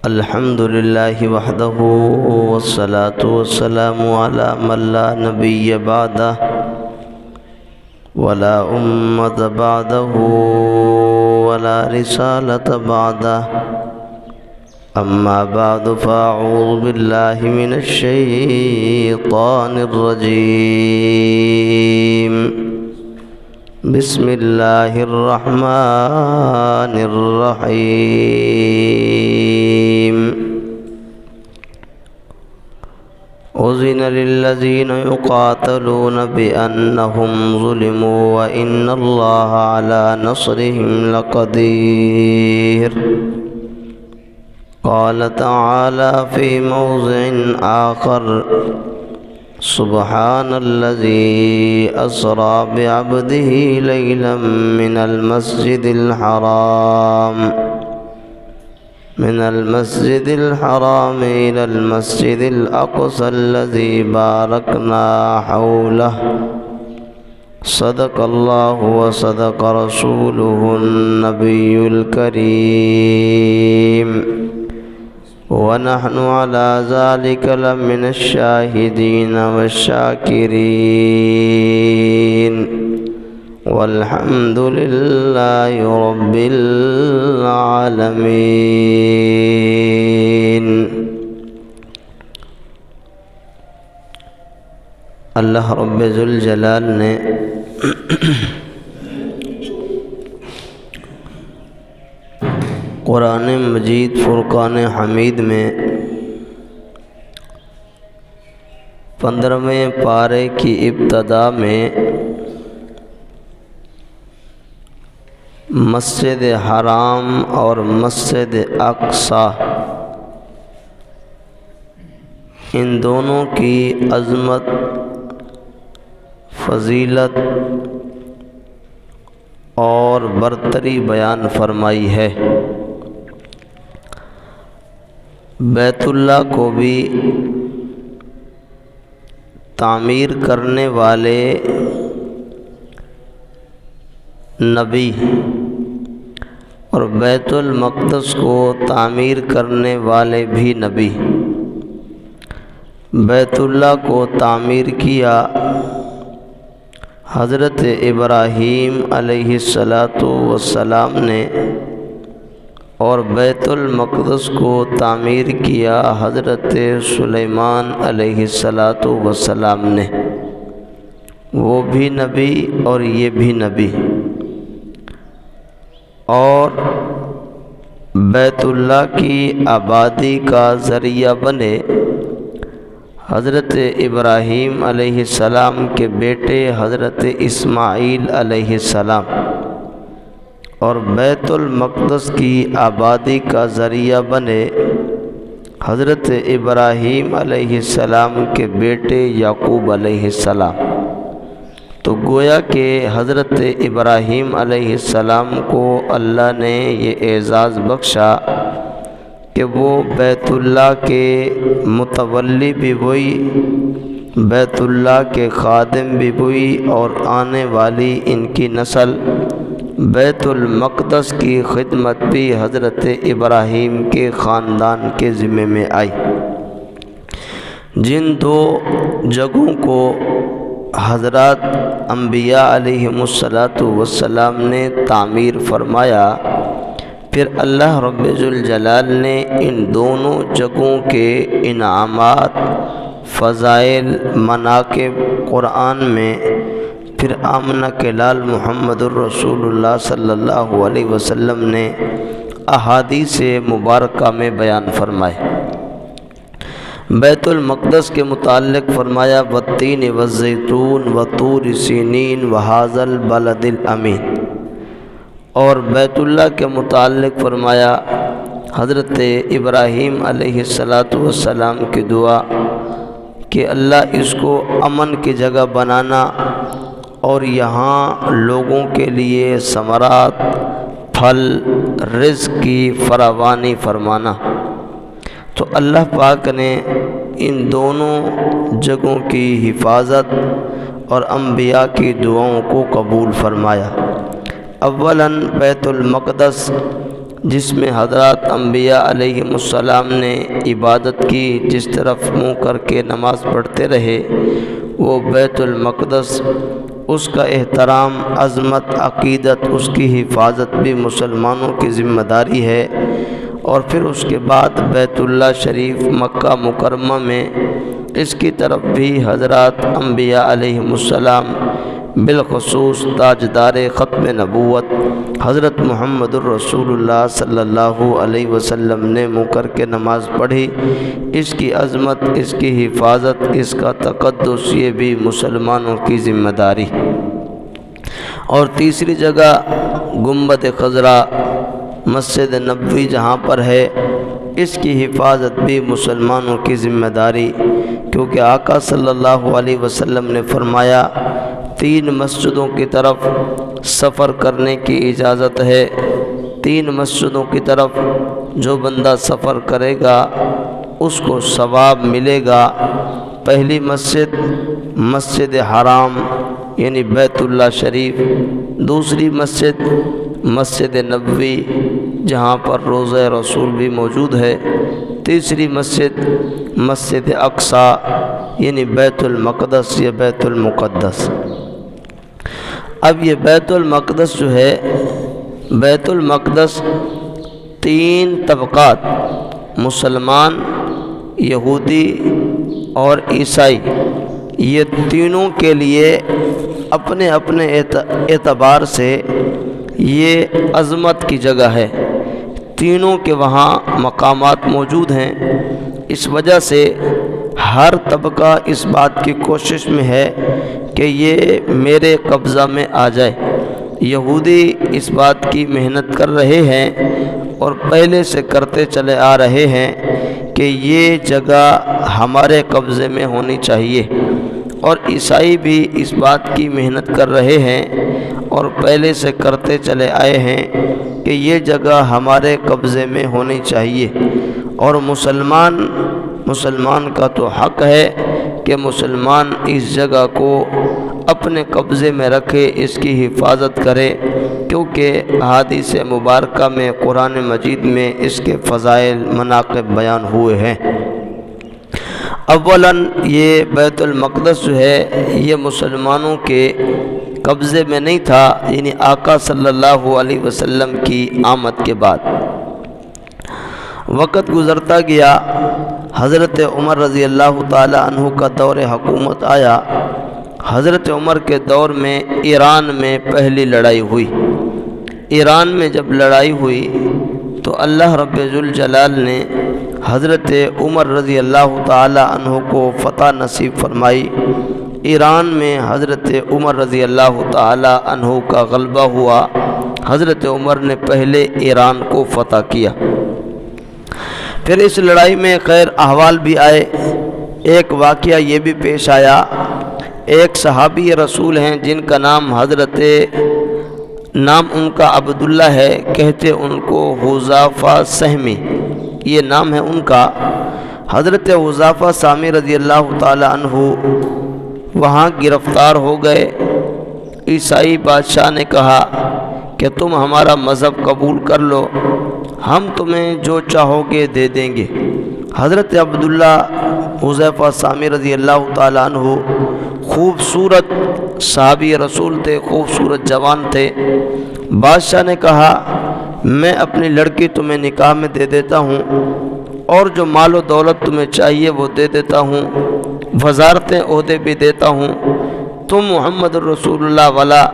الحمد لله وحده والصلاة والسلام على من لا نبي بعده ولا أمة بعده ولا رسالة بعده أما بعد فأعوذ بالله من الشيطان الرجيم بسم الله الرحمن الرحيم أذن للذين يقاتلون بأنهم ظلموا وإن الله على نصرهم لقدير قال تعالى في موضع آخر سبحان الذي أسرى بعبده ليلا من المسجد الحرام إلى المسجد الأقصى الذي باركنا حوله صدق الله وصدق رسوله النبي الكريم ونحن على ذلك لمن الشاهدين والشاكرين والحمد لله رب العالمين۔ اللہ رب ذوالجلال نے قرآن مجید فرقان حمید میں 15ویں پارے کی ابتدا میں مسجد حرام اور مسجد اقصی ان دونوں کی عظمت، فضیلت اور برتری بیان فرمائی ہے۔ بیت اللہ کو بھی تعمیر کرنے والے نبی اور بیت المقدس کو تعمیر کرنے والے بھی نبی۔ بیت اللہ کو تعمیر کیا حضرت ابراہیم علیہ السلام نے، اور بیت المقدس کو تعمیر کیا حضرت سلیمان علیہ السلام نے۔ وہ بھی نبی اور یہ بھی نبی۔ اور بیت اللہ کی آبادی کا ذریعہ بنے حضرت ابراہیم علیہ السلام کے بیٹے حضرت اسماعیل علیہ السلام، اور بیت المقدس کی آبادی کا ذریعہ بنے حضرت ابراہیم علیہ السلام کے بیٹے یعقوب علیہ السلام۔ تو گویا کہ حضرت ابراہیم علیہ السلام کو اللہ نے یہ اعزاز بخشا کہ وہ بیت اللہ کے متولی بھی ہوئی، بیت اللہ کے خادم بھی ہوئی، اور آنے والی ان کی نسل بیت المقدس کی خدمت بھی حضرت ابراہیم کے خاندان کے ذمہ میں آئی۔ جن دو جگہوں کو حضرات انبیاء علیہم السلام نے تعمیر فرمایا، پھر اللہ رب ذوالجلال نے ان دونوں جگہوں کے انعامات، فضائل، مناقب قرآن میں پھر آمنہ کے لال محمد الرسول اللہ صلی اللہ علیہ وسلم نے احادیث مبارکہ میں بیان فرمائے۔ بیت المقدس کے متعلق فرمایا والتین والزیتون وطور سینین وہذا البلد الامین، اور بیت اللہ کے متعلق فرمایا حضرت ابراہیم علیہ السلام کی دعا کہ اللہ اس کو امن کی جگہ بنانا اور یہاں لوگوں کے لیے ثمرات، پھل، رزق کی فراوانی فرمانا۔ تو اللہ پاک نے ان دونوں جگہوں کی حفاظت اور انبیاء کی دعاؤں کو قبول فرمایا۔ اولاً بیت المقدس جس میں حضرات انبیاء علیہم السلام نے عبادت کی، جس طرف منہ کر کے نماز پڑھتے رہے، وہ بیت المقدس، اس کا احترام، عظمت، عقیدت، اس کی حفاظت بھی مسلمانوں کی ذمہ داری ہے۔ اور پھر اس کے بعد بیت اللہ شریف مکہ مکرمہ میں، اس کی طرف بھی حضرات انبیاء علیہم السلام، بالخصوص تاجدار ختم نبوت حضرت محمد الرسول اللہ صلی اللہ علیہ وسلم نے منہ کر کے نماز پڑھی۔ اس کی عظمت، اس کی حفاظت، اس کا تقدس، یہ بھی مسلمانوں کی ذمہ داری۔ اور تیسری جگہ گنبد خضرا مسجد نبوی جہاں پر ہے، اس کی حفاظت بھی مسلمانوں کی ذمہ داری، کیونکہ آقا صلی اللہ علیہ وسلم نے فرمایا 3 مسجدوں کی طرف سفر کرنے کی اجازت ہے۔ 3 مسجدوں کی طرف جو بندہ سفر کرے گا اس کو ثواب ملے گا۔ پہلی مسجد مسجد حرام یعنی بیت اللہ شریف، دوسری مسجد مسجد نبوی جہاں پر روضہ رسول بھی موجود ہے، تیسری مسجد مسجد اقصی یعنی بیت المقدس یا بیت المقدس۔ اب یہ بیت المقدس جو ہے، بیت المقدس 3 طبقات، مسلمان، یہودی اور عیسائی، یہ تینوں کے لیے اپنے اپنے اعتبار سے یہ عظمت کی جگہ ہے۔ تینوں کے وہاں مقامات موجود ہیں، اس وجہ سے ہر طبقہ اس بات کی کوشش میں ہے کہ یہ میرے قبضہ میں آ جائے۔ یہودی اس بات کی محنت کر رہے ہیں اور پہلے سے کرتے چلے آ رہے ہیں کہ یہ جگہ ہمارے قبضے میں ہونی چاہیے، اور عیسائی بھی اس بات کی محنت کر رہے ہیں اور پہلے سے کرتے چلے آئے ہیں کہ یہ جگہ ہمارے قبضے میں ہونی چاہیے۔ اور مسلمان کا تو حق ہے کہ مسلمان اس جگہ کو اپنے قبضے میں رکھے، اس کی حفاظت کرے، کیونکہ احادیث مبارکہ میں، قرآن مجید میں اس کے فضائل، مناقب بیان ہوئے ہیں۔ اولاً یہ بیت المقدس جو ہے یہ مسلمانوں کے قبضے میں نہیں تھا، یعنی آقا صلی اللہ علیہ وسلم کی آمد کے بعد۔ وقت گزرتا گیا، حضرت عمر رضی اللہ تعالی عنہ کا دور حکومت آیا۔ حضرت عمر کے دور میں ایران میں پہلی لڑائی ہوئی۔ ایران میں جب لڑائی ہوئی تو اللہ رب ذوالجلال نے حضرت عمر رضی اللہ تعالی عنہ کو فتح نصیب فرمائی۔ ایران میں حضرت عمر رضی اللہ تعالی عنہ کا غلبہ ہوا۔ حضرت عمر نے پہلے ایران کو فتح کیا۔ پھر اس لڑائی میں خیر احوال بھی آئے۔ ایک واقعہ یہ بھی پیش آیا، ایک صحابی رسول ہیں جن کا نام نام ان کا عبداللہ ہے، کہتے ان کو حذیفہ سہمی، یہ نام ہے ان کا۔ حضرت حذیفہ سہمی رضی اللہ تعالی عنہ وہاں گرفتار ہو گئے۔ عیسائی بادشاہ نے کہا کہ تم ہمارا مذہب قبول کر لو، ہم تمہیں جو چاہو گے دے دیں گے۔ حضرت عبداللہ حذیفہ سہمی رضی اللہ تعالی عنہ خوبصورت صحابی رسول تھے، خوبصورت جوان تھے۔ بادشاہ نے کہا میں اپنی لڑکی تمہیں نکاح میں دے دیتا ہوں، اور جو مال و دولت تمہیں چاہیے وہ دے دیتا ہوں، وزارتیں عہدے بھی دیتا ہوں، تم محمد الرسول اللہ والا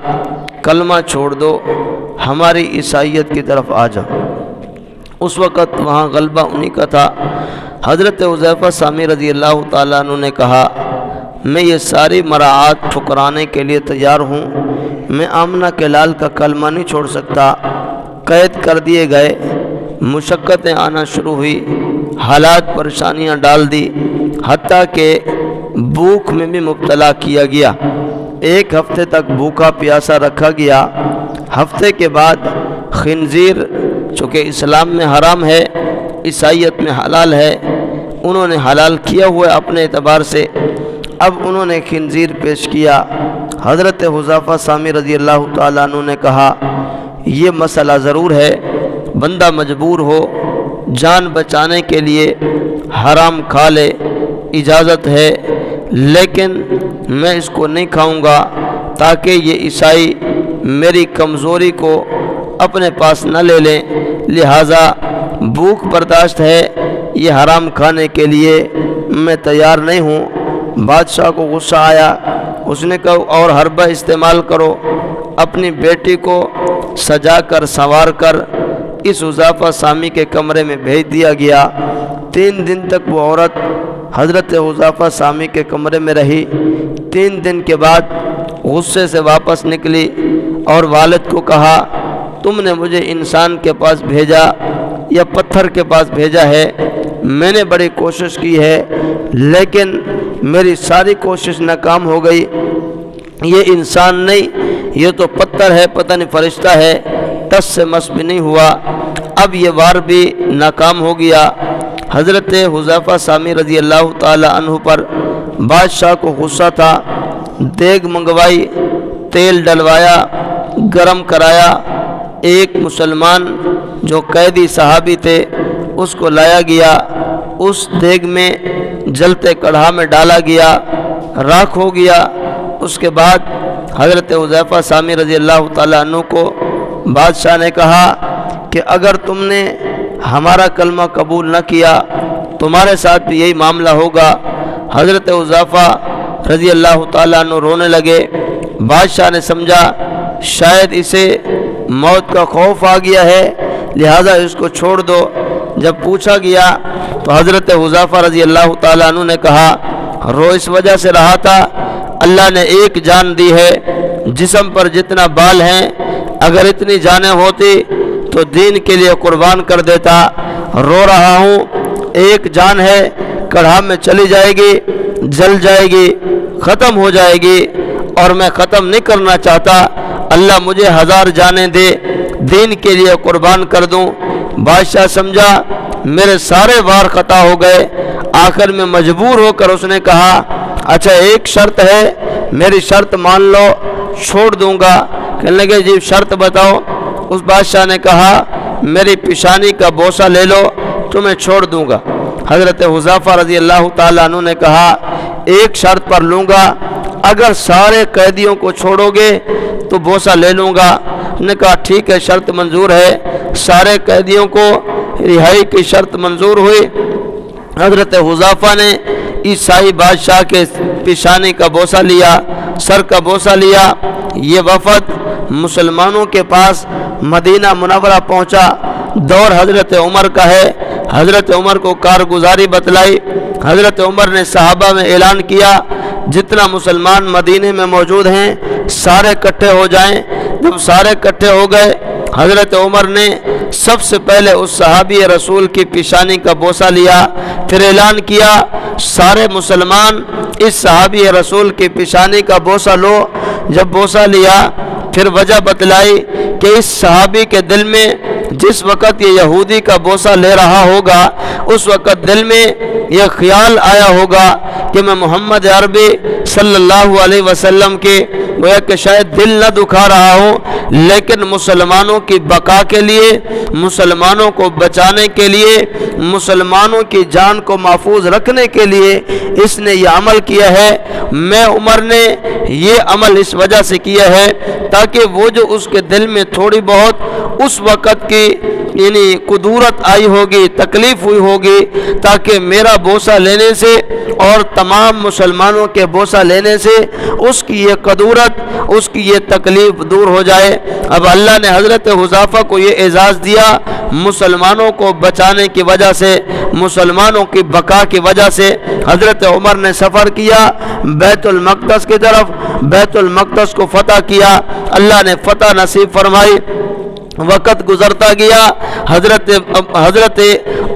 کلمہ چھوڑ دو، ہماری عیسائیت کی طرف آ جاؤ۔ اس وقت وہاں غلبہ انہی کا تھا۔ حضرت حذیفہ سہمی رضی اللہ تعالیٰ عنہ نے کہا میں یہ ساری مراعات ٹھکرانے کے لیے تیار ہوں، میں آمنہ کے لال کا کلمہ نہیں چھوڑ سکتا۔ قید کر دیے گئے، مشقتیں آنا شروع ہوئی، حالات پریشانیاں ڈال دی، حتیٰ کہ بھوک میں بھی مبتلا کیا گیا۔ 1 ہفتے تک بھوکا پیاسا رکھا گیا۔ ہفتے کے بعد خنزیر، چونکہ اسلام میں حرام ہے، عیسائیت میں حلال ہے، انہوں نے حلال کیا ہوا ہے اپنے اعتبار سے، اب انہوں نے خنزیر پیش کیا۔ حضرت حذیفہ سہمی رضی اللہ تعالیٰ عنہ نے کہا یہ مسئلہ ضرور ہے، بندہ مجبور ہو جان بچانے کے لیے حرام کھا لے، اجازت ہے، لیکن میں اس کو نہیں کھاؤں گا تاکہ یہ عیسائی میری کمزوری کو اپنے پاس نہ لے لیں، لہٰذا بھوک برداشت ہے، یہ حرام کھانے کے لیے میں تیار نہیں ہوں۔ بادشاہ کو غصہ آیا، اس نے کہا اور حربہ استعمال کرو۔ اپنی بیٹی کو سجا کر سنوار کر اس حذیفہ سامی کے کمرے میں بھیج دیا گیا۔ 3 دن تک وہ عورت حضرت حذیفہ سامی کے کمرے میں رہی۔ 3 دن کے بعد غصے سے واپس نکلی اور والد کو کہا، تم نے مجھے انسان کے پاس بھیجا یا پتھر کے پاس بھیجا ہے؟ میں نے بڑی کوشش کی ہے لیکن میری ساری کوشش ناکام ہو گئی۔ یہ انسان نہیں، یہ تو پتھر ہے، پتہ نہیں فرشتہ ہے، ٹس سے مس بھی نہیں ہوا۔ اب یہ وار بھی ناکام ہو گیا۔ حضرت حذیفہ سامی رضی اللہ تعالی عنہ پر بادشاہ کو غصہ تھا۔ دیگ منگوائی، تیل ڈلوایا، گرم کرایا، ایک مسلمان جو قیدی صحابی تھے اس کو لایا گیا، اس دیگ میں جلتے کڑھا میں ڈالا گیا، راکھ ہو گیا۔ اس کے بعد حضرت حذیفہ سامی رضی اللہ تعالیٰ عنہ کو بادشاہ نے کہا کہ اگر تم نے ہمارا کلمہ قبول نہ کیا تمہارے ساتھ بھی یہی معاملہ ہوگا۔ حضرت حذیفہ رضی اللہ تعالیٰ عنہ رونے لگے۔ بادشاہ نے سمجھا شاید اسے موت کا خوف آ گیا ہے، لہذا اس کو چھوڑ دو۔ جب پوچھا گیا تو حضرت حذیفہ رضی اللہ تعالیٰ عنہ نے کہا، رو اس وجہ سے رہا تھا اللہ نے ایک جان دی ہے، جسم پر جتنا بال ہیں اگر اتنی جانیں ہوتی تو دین کے لیے قربان کر دیتا۔ رو رہا ہوں، ایک جان ہے، کڑھا میں چلی جائے گی، جل جائے گی، ختم ہو جائے گی، اور میں ختم نہیں کرنا چاہتا۔ اللہ مجھے 1000 جانیں دے، دین کے لیے قربان کر دوں۔ بادشاہ سمجھا میرے سارے وار خطا ہو گئے۔ آخر میں مجبور ہو کر اس نے کہا، اچھا ایک شرط ہے، میری شرط مان لو، چھوڑ دوں گا۔ کہنے لگے جی شرط بتاؤ۔ اس بادشاہ نے کہا میری پیشانی کا بوسہ لے لو تو میں چھوڑ دوں گا۔ حضرت حذیفہ رضی اللہ تعالیٰ عنہ نے کہا ایک شرط پر لوں گا، اگر سارے قیدیوں کو چھوڑو گے تو بوسہ لے لوں گا۔ نے کہا ٹھیک ہے، شرط منظور ہے۔ سارے قیدیوں کو رہائی کی شرط منظور ہوئی۔ حضرت حذیفہ نے عیسائی بادشاہ کے پیشانی کا بوسہ لیا، سر کا بوسہ لیا۔ یہ وفد مسلمانوں کے پاس مدینہ منورہ پہنچا۔ دور حضرت عمر کا ہے۔ حضرت عمر کو کارگزاری بتلائی۔ حضرت عمر نے صحابہ میں اعلان کیا جتنا مسلمان مدینے میں موجود ہیں سارے اکٹھے ہو جائیں۔ جب سارے اکٹھے ہو گئے حضرت عمر نے سب سے پہلے اس صحابی رسول کی پیشانی کا بوسہ لیا، پھر اعلان کیا سارے مسلمان اس صحابی رسول کی پیشانی کا بوسہ لو۔ جب بوسہ لیا پھر وجہ بتلائی کہ اس صحابی کے دل میں جس وقت یہ یہودی کا بوسہ لے رہا ہوگا اس وقت دل میں یہ خیال آیا ہوگا کہ میں محمد عربی صلی اللہ علیہ وسلم کے گویا کہ شاید دل نہ دکھا رہا ہوں، لیکن مسلمانوں کی بقا کے لیے، مسلمانوں کو بچانے کے لیے، مسلمانوں کی جان کو محفوظ رکھنے کے لیے اس نے یہ عمل کیا ہے۔ میں عمر نے یہ عمل اس وجہ سے کیا ہے تاکہ وہ جو اس کے دل میں تھوڑی بہت اس وقت کی یعنی قدورت آئی ہوگی، تکلیف ہوئی ہوگی، تاکہ میرا بوسہ لینے سے اور تمام مسلمانوں کے بوسہ لینے سے اس کی یہ قدورت، اس کی یہ تکلیف دور ہو جائے۔ اب اللہ نے حضرت حذیفہ کو یہ اعزاز دیا مسلمانوں کو بچانے کی وجہ سے، مسلمانوں کی بقا کی وجہ سے۔ حضرت عمر نے سفر کیا بیت المقدس کی طرف، بیت المقدس کو فتح کیا، اللہ نے فتح نصیب فرمائی۔ وقت گزرتا گیا، حضرت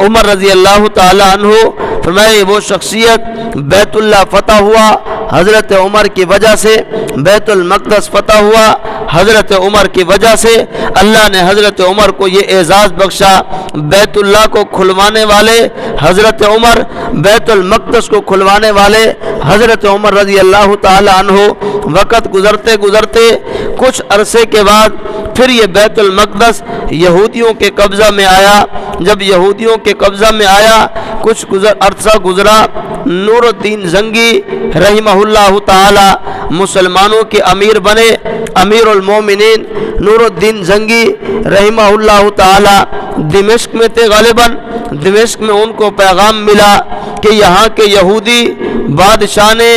عمر رضی اللہ تعالی عنہ فرمائے وہ شخصیت بیت اللہ فتح ہوا، حضرت عمر کی وجہ سے بیت المقدس فتح ہوا۔ حضرت عمر کی وجہ سے اللہ نے حضرت عمر کو یہ اعزاز بخشا۔ بیت اللہ کو کھلوانے والے حضرت عمر، بیت المقدس کو کھلوانے والے حضرت عمر رضی اللہ تعالی عنہ۔ وقت گزرتے گزرتے کچھ عرصے کے بعد پھر یہ بیت المقدس یہودیوں کے قبضہ میں آیا۔ جب یہودیوں کے قبضہ میں آیا، کچھ عرصہ گزرا، نور الدین زنگی رحمہ اللہ تعالی مسلمانوں کے امیر بنے۔ امیر المومنین نور الدین زنگی رحمہ اللہ تعالی دمشق میں تھے غالباً۔ دمشق میں ان کو پیغام ملا کہ یہاں کے یہودی بادشاہ نے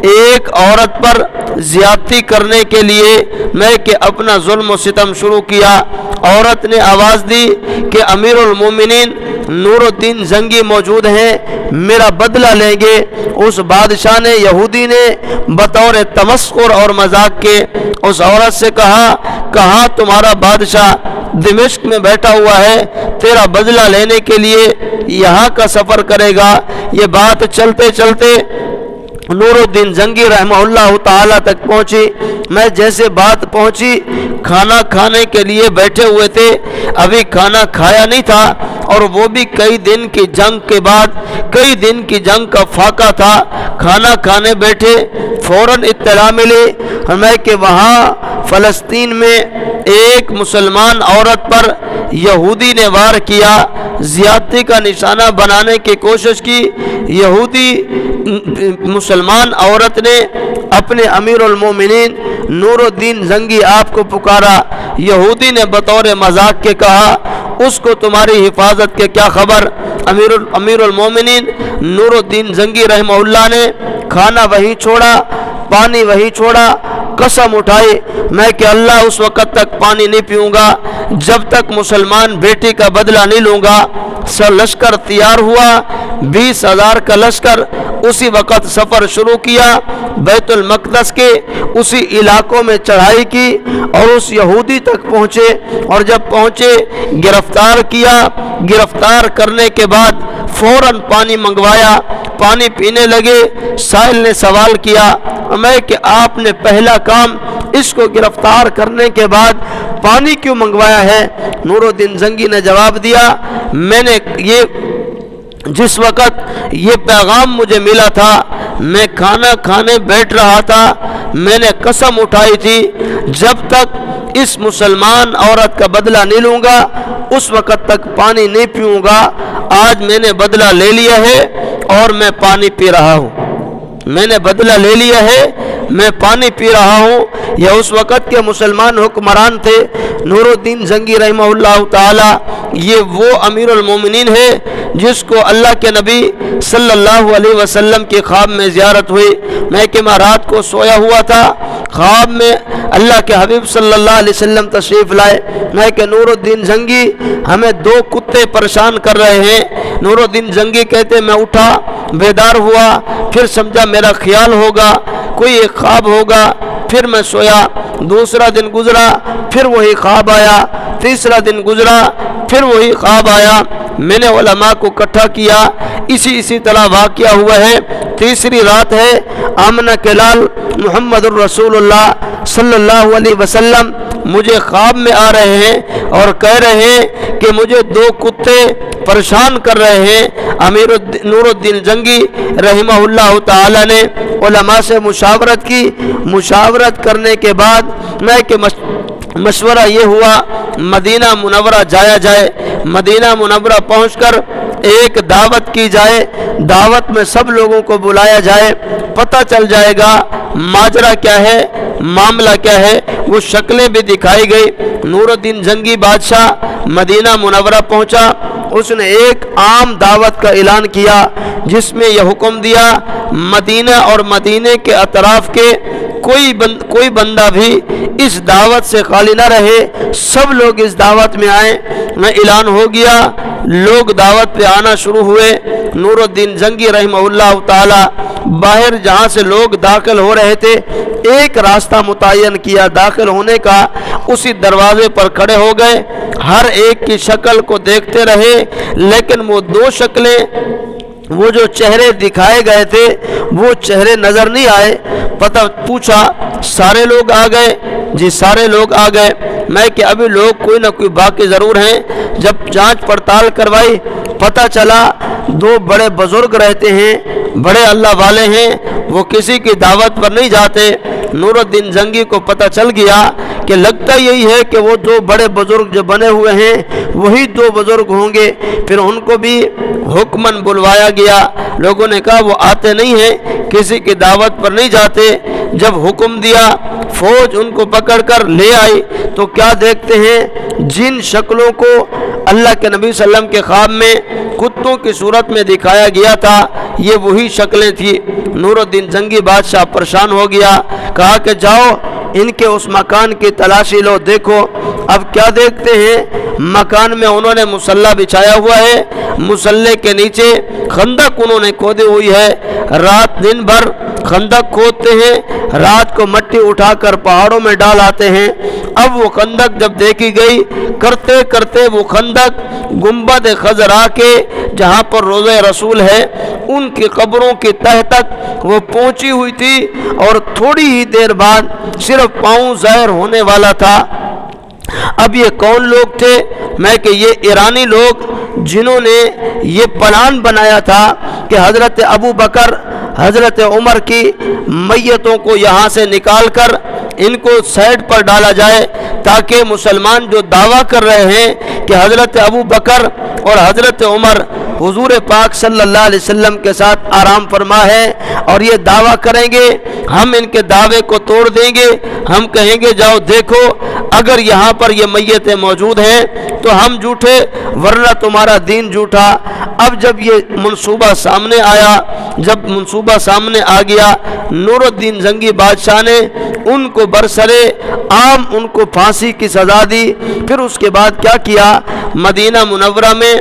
ایک عورت پر زیادتی کرنے کے لیے میں کہ اپنا ظلم و ستم شروع کیا۔ عورت نے آواز دی کہ امیر المومنین نور الدین زنگی موجود ہیں، میرا بدلہ لیں گے۔ اس بادشاہ نے، یہودی نے بطور تمسخر اور مذاق کے اس عورت سے کہا تمہارا بادشاہ دمشق میں بیٹھا ہوا ہے، تیرا بدلہ لینے کے لیے یہاں کا سفر کرے گا۔ یہ بات چلتے چلتے نور الدین زنگی رحمہ اللہ تعالی تک پہنچی۔ میں جیسے بات پہنچی، کھانا کھانے کے لیے بیٹھے ہوئے تھے، ابھی کھانا کھایا نہیں تھا، اور وہ بھی کئی دن کی جنگ کے بعد، کئی دن کی جنگ کا فاقہ تھا۔ کھانا کھانے بیٹھے، فوراً اطلاع ملی ہمیں کہ وہاں فلسطین میں ایک مسلمان عورت پر یہودی نے وار کیا، زیادتی کا نشانہ بنانے کی کوشش کی۔ یہودی مسلمان عورت نے اپنے امیر المومنین نور الدین زنگی آپ کو پکارا۔ یہودی نے بطور مذاق کے کہا اس کو تمہاری حفاظت کے کیا خبر؟ امیر المومنین نور الدین زنگی رحمہ اللہ نے کھانا وہی چھوڑا، پانی وہی چھوڑا، قسم اٹھائی میں کہ اللہ اس وقت تک پانی نہیں پیوں گا جب تک مسلمان بیٹی کا بدلہ نہیں لوں گا۔ لشکر تیار ہوا، 20,000 کا لشکر اسی وقت سفر شروع کیا، بیت المقدس کے اسی علاقوں میں چڑھائی کی اور اس یہودی تک پہنچے، اور جب پہنچے گرفتار کیا۔ گرفتار کرنے کے بعد فوراً پانی منگوایا، پانی پینے لگے۔ سائل نے سوال کیا میں کہ آپ نے پہلا کام اس کو گرفتار کرنے کے بعد پانی کیوں منگوایا ہے؟ نور الدین زنگی نے جواب دیا میں نے جس وقت یہ پیغام مجھے ملا تھا، میں کھانا کھانے بیٹھ رہا تھا، میں نے قسم اٹھائی تھی جب تک اس مسلمان عورت کا بدلہ نہیں لوں گا اس وقت تک پانی نہیں پیوں گا۔ آج میں نے بدلہ لے لیا ہے اور میں پانی پی رہا ہوں، میں نے بدلہ لے لیا ہے، میں پانی پی رہا ہوں۔ یہ اس وقت کے مسلمان حکمران تھے نور الدین زنگی رحمہ اللہ تعالی۔ یہ وہ امیر المومنین ہے جس کو اللہ کے نبی صلی اللہ علیہ وسلم کی خواب میں زیارت ہوئی۔ میں کہ میں رات کو سویا ہوا تھا، خواب میں اللہ کے حبیب صلی اللہ علیہ وسلم تشریف لائے۔ میں کہ نور الدین زنگی ہمیں 2 کتے پریشان کر رہے ہیں۔ نور الدین زنگی کہتے میں اٹھا، بیدار ہوا، پھر سمجھا میرا خیال ہوگا، کوئی ایک خواب ہوگا، پھر میں سویا۔ دوسرا دن گزرا، پھر وہی خواب آیا۔ تیسرا دن گزرا، پھر وہی خواب آیا۔ میں نے علماء کو اکٹھا کیا، اسی طرح واقعہ ہوا ہے۔ تیسری رات ہے، آمنہ کے لال محمد الرسول اللہ صلی اللہ علیہ وسلم مجھے خواب میں آ رہے ہیں اور کہہ رہے ہیں کہ مجھے 2 کتے پریشان کر رہے ہیں۔ نور الدین زنگی رحمہ اللہ تعالی نے علماء سے مشاورت کی۔ مشاورت کرنے کے بعد میں کہ مشورہ یہ ہوا مدینہ منورہ جایا جائے، مدینہ منورہ پہنچ کر ایک دعوت کی جائے، دعوت میں سب لوگوں کو بلایا جائے، پتہ چل جائے گا ماجرا کیا ہے، معاملہ کیا ہے۔ وہ شکلیں بھی دکھائی گئی۔ نور الدین زنگی بادشاہ مدینہ منورہ پہنچا، اس نے ایک عام دعوت کا اعلان کیا جس میں یہ حکم دیا مدینہ اور مدینے کے اطراف کے کوئی بندہ بھی اس دعوت سے خالی نہ رہے، سب لوگ اس دعوت میں آئیں۔ میں اعلان ہو گیا، لوگ دعوت پہ آنا شروع ہوئے۔ نور الدین زنگی رحمہ اللہ تعالی باہر جہاں سے لوگ داخل ہو رہے تھے ایک راستہ متعین کیا داخل ہونے کا، اسی دروازے پر کھڑے ہو گئے، ہر ایک کی شکل کو دیکھتے رہے، لیکن وہ 2 شکلیں وہ جو چہرے دکھائے گئے تھے وہ چہرے نظر نہیں آئے۔ پوچھا سارے لوگ آ گئے؟ جی سارے لوگ آ گئے۔ میں کہ ابھی لوگ کوئی نہ کوئی باقی ضرور ہیں۔ جب جانچ پڑتال کروائی پتہ چلا دو بڑے بزرگ رہتے ہیں، بڑے اللہ والے ہیں، وہ کسی کی دعوت پر نہیں جاتے۔ نور الدین زنگی کو پتہ چل گیا کہ لگتا یہی ہے کہ وہ دو بڑے بزرگ جو بنے ہوئے ہیں وہی دو بزرگ ہوں گے۔ پھر ان کو بھی حکماً بلوایا گیا۔ لوگوں نے کہا وہ آتے نہیں ہیں، کسی کی دعوت پر نہیں جاتے۔ جب حکم دیا فوج ان کو پکڑ کر لے آئی تو کیا دیکھتے ہیں، جن شکلوں کو اللہ کے نبی صلی اللہ علیہ وسلم کے خواب میں کتوں کی صورت میں دکھایا گیا تھا یہ وہی شکلیں تھیں۔ نور الدین زنگی بادشاہ پریشان ہو گیا، کہا کہ جاؤ ان کے اس مکان کی تلاشی لو، دیکھو۔ اب کیا دیکھتے ہیں، مکان میں انہوں نے مسلح بچھایا ہوا ہے، مسلح کے نیچے خندق انہوں نے کھودی ہوئی ہے۔ رات دن بھر خندق کھودتے ہیں، رات کو مٹی اٹھا کر پہاڑوں میں ڈال آتے ہیں۔ اب وہ خندق جب دیکھی گئی، کرتے کرتے وہ خندق گنبد خضرا کے جہاں پر روضہ رسول ہے ان کی قبروں کی تہ تک وہ پہنچی ہوئی تھی، اور تھوڑی ہی دیر بعد صرف پاؤں ظاہر ہونے والا تھا۔ اب یہ کون لوگ تھے؟ میں کہ یہ ایرانی لوگ جنہوں نے یہ پلان بنایا تھا کہ حضرت ابو بکر حضرت عمر کی میتوں کو یہاں سے نکال کر ان کو سائڈ پر ڈالا جائے، تاکہ مسلمان جو دعویٰ کر رہے ہیں کہ حضرت ابو بکر اور حضرت عمر حضور پاک صلی اللہ علیہ وسلم کے ساتھ آرام فرما ہے، اور یہ دعویٰ کریں گے، ہم ان کے دعوے کو توڑ دیں گے، ہم کہیں گے جاؤ دیکھو اگر یہاں پر یہ میتیں موجود ہیں تو ہم جھوٹے ورنہ تمہارا دین جھوٹا۔ اب جب یہ منصوبہ سامنے آیا، جب منصوبہ سامنے آ گیا، نور الدین زنگی بادشاہ نے ان کو برسرے عام ان کو پھانسی کی سزا دی۔ پھر اس کے بعد کیا کیا، مدینہ منورہ میں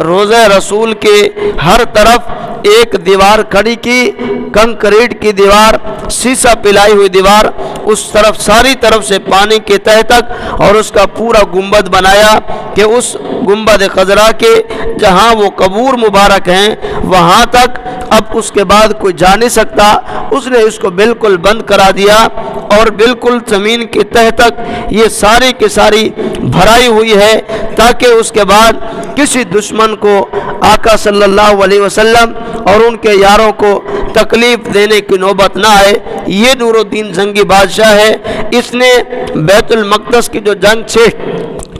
روضہ رسول کے ہر طرف ایک دیوار کھڑی کی، کنکریٹ کی دیوار، سیسا پلائی ہوئی دیوار، اس طرف ساری طرف سے پانی کے تہ تک، اور اس کا پورا گنبد بنایا کہ اس گنبد خضرا کے جہاں وہ قبور مبارک ہیں وہاں تک اب اس کے بعد کوئی جا نہیں سکتا۔ اس نے اس کو بالکل بند کرا دیا، اور بالکل زمین کی تہ تک یہ ساری کی ساری بھرائی ہوئی ہے، تاکہ اس کے بعد کسی دشمن کو آقا صلی اللہ علیہ وسلم اور ان کے یاروں کو تکلیف دینے کی نوبت نہ آئے۔ یہ نور الدین زنگی بادشاہ ہے، اس نے بیت المقدس کی جو جنگ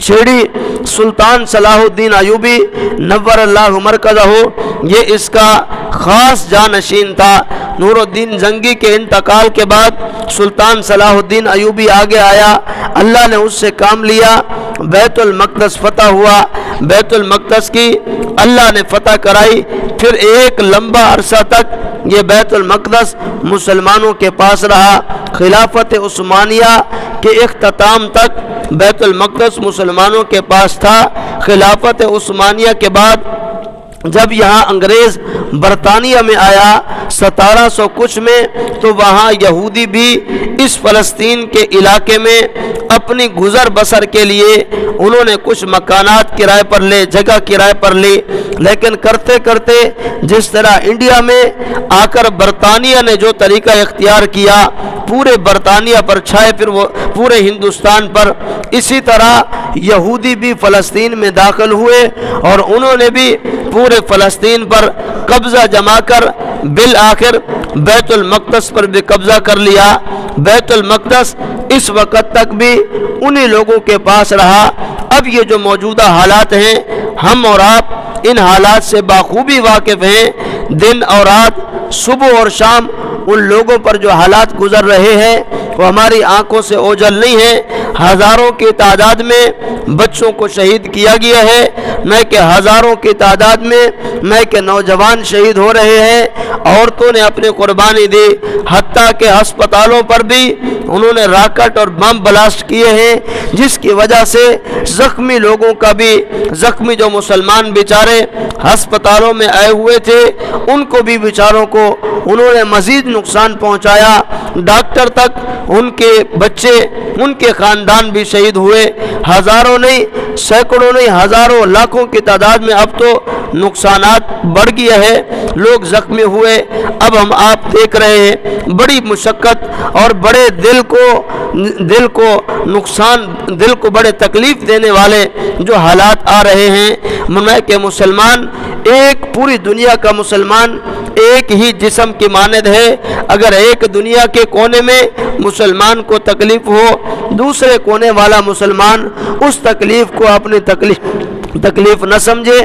چھیڑی، سلطان صلاح الدین ایوبی نور اللہ مرکزہ، یہ اس کا خاص جانشین تھا۔ نور الدین زنگی کے انتقال کے بعد سلطان صلاح الدین ایوبی آگے آیا، اللہ نے اس سے کام لیا، بیت المقدس فتح ہوا، بیت المقدس کی اللہ نے فتح کرائی۔ پھر ایک لمبا عرصہ تک یہ بیت المقدس مسلمانوں کے پاس رہا۔ خلافت عثمانیہ کے اختتام تک بیت المقدس مسلمانوں کے پاس تھا۔ خلافت عثمانیہ کے بعد جب یہاں انگریز برطانیہ میں آیا 1700 کچھ میں، تو وہاں یہودی بھی اس فلسطین کے علاقے میں اپنی گزر بسر کے لیے انہوں نے کچھ مکانات کرائے پر لے، جگہ کرائے پر لی، لیکن کرتے کرتے جس طرح انڈیا میں آ کر برطانیہ نے جو طریقہ اختیار کیا پورے برطانیہ پر چھائے، پھر وہ پورے ہندوستان پر، اسی طرح یہودی بھی فلسطین میں داخل ہوئے اور انہوں نے بھی پورے فلسطین پر قبضہ جما کر بالآخر بیت المقدس پر بھی قبضہ کر لیا۔ بیت المقدس اس وقت تک بھی انہی لوگوں کے پاس رہا۔ اب یہ جو موجودہ حالات ہیں، ہم اور آپ ان حالات سے بخوبی واقف ہیں۔ دن اور رات، صبح اور شام ان لوگوں پر جو حالات گزر رہے ہیں وہ ہماری آنکھوں سے اوجھل نہیں ہے۔ ہزاروں کی تعداد میں بچوں کو شہید کیا گیا ہے، نہ کہ ہزاروں کی تعداد میں نہ کہ نوجوان شہید ہو رہے ہیں، عورتوں نے اپنی قربانی دی، حتیٰ کہ ہسپتالوں پر بھی انہوں نے راکٹ اور بم بلاسٹ کیے ہیں، جس کی وجہ سے زخمی لوگوں کا بھی، زخمی جو مسلمان بیچارے ہسپتالوں میں آئے ہوئے تھے ان کو بھی بیچاروں کو انہوں نے مزید نقصان پہنچایا۔ ڈاکٹر تک، ان کے بچے، ان کے خاندان بھی شہید ہوئے۔ ہزاروں نہیں، سینکڑوں نہیں، ہزاروں لاکھوں کی تعداد میں اب تو نقصانات بڑھ گیا ہے، لوگ زخمی ہوئے۔ اب ہم آپ دیکھ رہے ہیں بڑی مشقت اور بڑے دل کو نقصان، دل کو بڑے تکلیف دینے والے جو حالات آ رہے ہیں۔ میں کہ مسلمان ایک پوری دنیا کا مسلمان ایک ہی جسم کی مانند ہے۔ اگر ایک دنیا کے کونے میں مسلمان کو تکلیف ہو، دوسرے کونے والا مسلمان اس تکلیف کو اپنی تکلیف نہ سمجھے،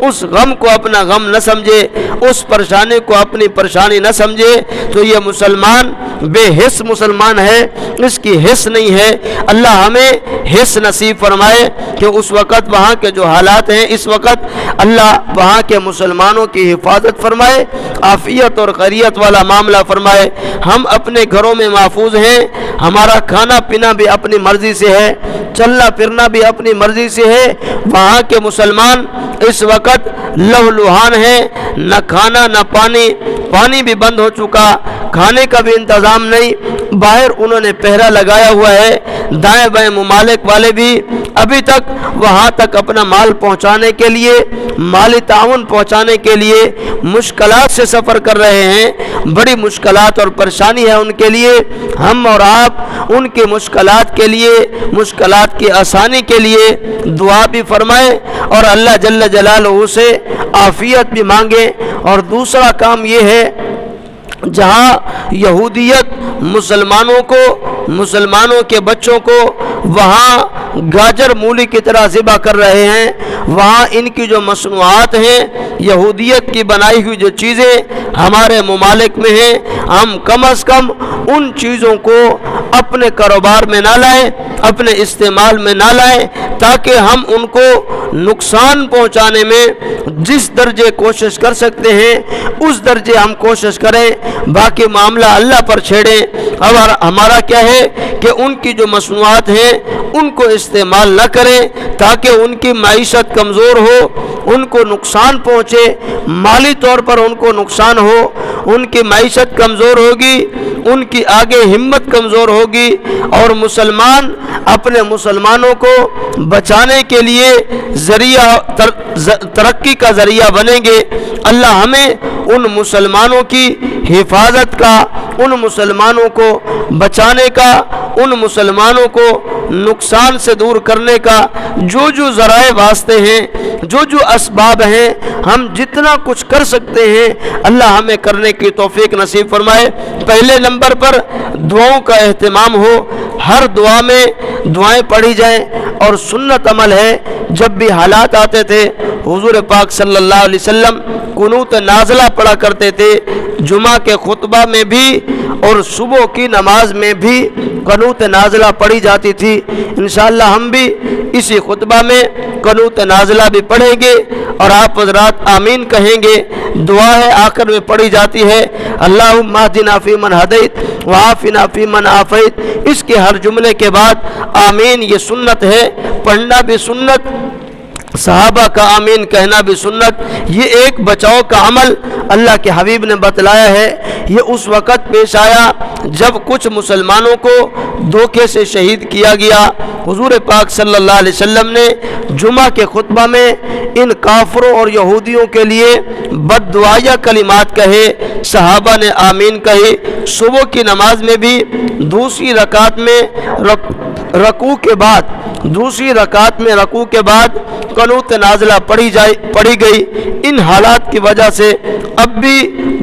اس غم کو اپنا غم نہ سمجھے، اس پریشانی کو اپنی پریشانی نہ سمجھے، تو یہ مسلمان بے حس مسلمان ہے، اس کی حس نہیں ہے۔ اللہ ہمیں حس نصیب فرمائے کہ اس وقت وہاں کے جو حالات ہیں، اس وقت اللہ وہاں کے مسلمانوں کی حفاظت فرمائے، عافیت اور خیریت والا معاملہ فرمائے۔ ہم اپنے گھروں میں محفوظ ہیں، ہمارا کھانا پینا بھی اپنی مرضی سے ہے، چلنا پھرنا بھی اپنی مرضی سے ہے۔ وہاں کے مسلمان اس وقت لہولہان ہیں، نہ کھانا نہ پانی بھی بند ہو چکا، کھانے کا بھی انتظام نہیں، باہر انہوں نے پہرا لگایا ہوا ہے۔ دائیں بائیں ممالک والے بھی ابھی تک وہاں تک اپنا مال پہنچانے کے لیے، مالی تعاون پہنچانے کے لیے مشکلات سے سفر کر رہے ہیں، بڑی مشکلات اور پریشانی ہے ان کے لیے۔ ہم اور آپ ان کی مشکلات کے لیے، مشکلات کی آسانی کے لیے دعا بھی فرمائیں اور اللہ جل جلالہ سے عافیت بھی مانگیں۔ اور دوسرا کام یہ ہے، جہاں یہودیت مسلمانوں کے بچوں کو وہاں گاجر مولی کی طرح ذبح کر رہے ہیں، وہاں ان کی جو مصنوعات ہیں، یہودیت کی بنائی ہوئی جو چیزیں ہمارے ممالک میں ہیں، ہم کم از کم ان چیزوں کو اپنے کاروبار میں نہ لائیں، اپنے استعمال میں نہ لائیں، تاکہ ہم ان کو نقصان پہنچانے میں جس درجے کوشش کر سکتے ہیں اس درجے ہم کوشش کریں، باقی معاملہ اللہ پر چھیڑیں۔ ہمارا کیا ہے کہ ان کی جو مصنوعات ہیں ان کو استعمال نہ کریں، تاکہ ان کی معیشت کمزور ہو، ان کو نقصان پہنچے، مالی طور پر ان کو نقصان ہو، ان کی معیشت کمزور ہوگی، ان کی آگے ہمت کمزور ہوگی، اور مسلمان اپنے مسلمانوں کو بچانے کے لیے ترقی کا ذریعہ بنیں گے۔ اللہ ہمیں ان مسلمانوں کی حفاظت کا، ان مسلمانوں کو بچانے کا، ان مسلمانوں کو نقصان سے دور کرنے کا جو ذرائع واسطے ہیں، جو اسباب ہیں، ہم جتنا کچھ کر سکتے ہیں اللہ ہمیں کرنے کی توفیق نصیب فرمائے۔ پہلے نمبر پر دعاؤں کا اہتمام ہو، ہر دعا میں دعائیں پڑھی جائیں، اور سنت عمل ہے جب بھی حالات آتے تھے حضور پاک صلی اللہ علیہ وسلم قنوت نازلہ پڑھا کرتے تھے، جمعہ کے خطبہ میں بھی اور صبح کی نماز میں بھی قنوت نازلہ پڑھی جاتی تھی۔ انشاءاللہ ہم بھی اسی خطبہ میں قنوت نازلہ بھی پڑھیں گے اور آپ حضرات آمین کہیں گے۔ دعا ہے آخر میں پڑھی جاتی ہے، اللہم اہدنا فیمن ہدیت وعافنا فیمن عافیت۔ اس کے ہر جملے کے بعد آمین یہ سنت ہے، پڑھنا بھی سنت، صحابہ کا آمین کہنا بھی سنت۔ یہ ایک بچاؤ کا عمل اللہ کے حبیب نے بتلایا ہے۔ یہ اس وقت پیش آیا جب کچھ مسلمانوں کو دھوکے سے شہید کیا گیا۔ حضور پاک صلی اللہ علیہ وسلم نے جمعہ کے خطبہ میں ان کافروں اور یہودیوں کے لیے بد دعائیہ کلمات کہے، صحابہ نے آمین کہی۔ صبح کی نماز میں بھی دوسری رکعت میں رکوع کے بعد قنوت نازلہ پڑھی گئی۔ ان حالات کی وجہ سے اب بھی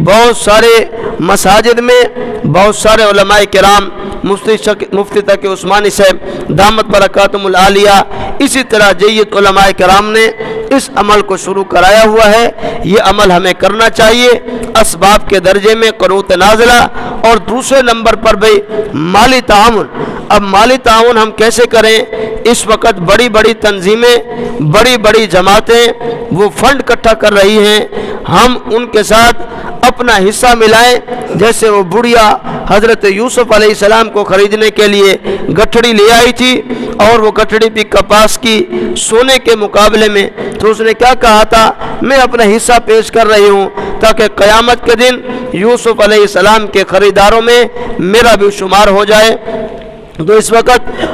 بہت سارے مساجد میں بہت سارے علماء کرام، مفتی تقی عثمانی صاحب دامت برکاتہم العالیہ، اسی طرح جید علماء کرام نے اس عمل کو شروع کرایا ہوا ہے۔ یہ عمل ہمیں کرنا چاہیے، اسباب کے درجے میں قنوت نازلہ، اور دوسرے نمبر پر بھی مالی تعاون۔ اب مالی تعاون ہم کیسے کریں؟ اس وقت بڑی بڑی تنظیمیں، بڑی بڑی جماعتیں وہ فنڈ اکٹھا کر رہی ہیں، ہم ان کے ساتھ اپنا حصہ ملائیں۔ جیسے وہ بڑھیا حضرت یوسف علیہ السلام کو خریدنے کے لیے گٹھڑی لے آئی تھی، اور وہ گٹھڑی بھی کپاس کی سونے کے مقابلے میں، تو اس نے کیا کہا تھا، میں اپنا حصہ پیش کر رہی ہوں تاکہ قیامت کے دن یوسف علیہ السلام کے خریداروں میں میرا بھی شمار ہو جائے۔ تو اس وقت